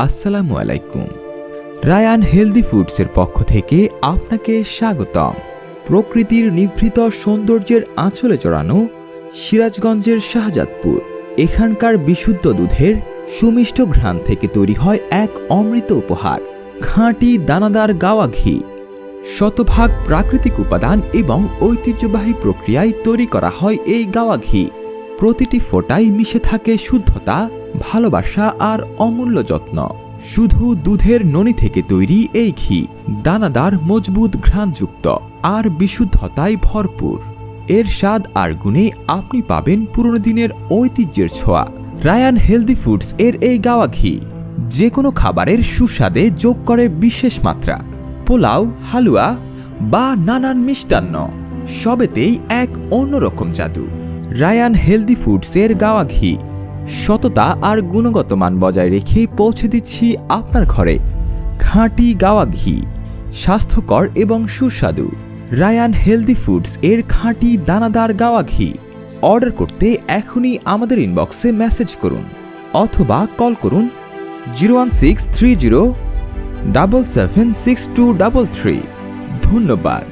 আসসালামু আলাইকুম। Ryan healthy ফুডসের পক্ষ থেকে আপনাকে স্বাগতম। প্রকৃতির নিভৃত সৌন্দর্যের আঁচলে জড়ানো সিরাজগঞ্জের শাহজাদপুর, এখানকার বিশুদ্ধ দুধের সুমিষ্ট ঘ্রাণ থেকে তৈরি হয় এক অমৃত উপহার। খাঁটি দানাদার গাওয়া ঘি, শতভাগ প্রাকৃতিক উপাদান এবং ঐতিহ্যবাহী প্রক্রিয়ায় তৈরি করা হয় এই গাওয়া ঘি। প্রতিটি ফোঁটায় মিশে থাকে শুদ্ধতা, ভালোবাসা আর অমূল্য যত্ন। শুধু দুধের ননি থেকে তৈরি এই ঘি দানাদার, মজবুত, ঘ্রাণযুক্ত আর বিশুদ্ধতায় ভরপুর। এর স্বাদ আর গুণে আপনি পাবেন পুরনো দিনের ঐতিহ্যের ছোঁয়া। রায়ান হেলদি ফুডস এর এই গাওয়া ঘি যে কোনো খাবারের সুস্বাদে যোগ করে বিশেষ মাত্রা। পোলাও, হালুয়া বা নানান মিষ্টান্ন সবেতেই এক অন্যরকম জাদু। রায়ান হেলদি ফুডসের গাওয়া ঘি সততা আর গুণগত মান বজায় রেখে পৌঁছে দিচ্ছি আপনার ঘরে। খাঁটি গাওয়া ঘি, স্বাস্থ্যকর এবং সুস্বাদু। রায়ান হেলদি ফুডস এর খাঁটি দানাদার গাওয়া ঘি অর্ডার করতে এখনই আমাদের ইনবক্সে মেসেজ করুন অথবা কল করুন 01630 776233। ধন্যবাদ।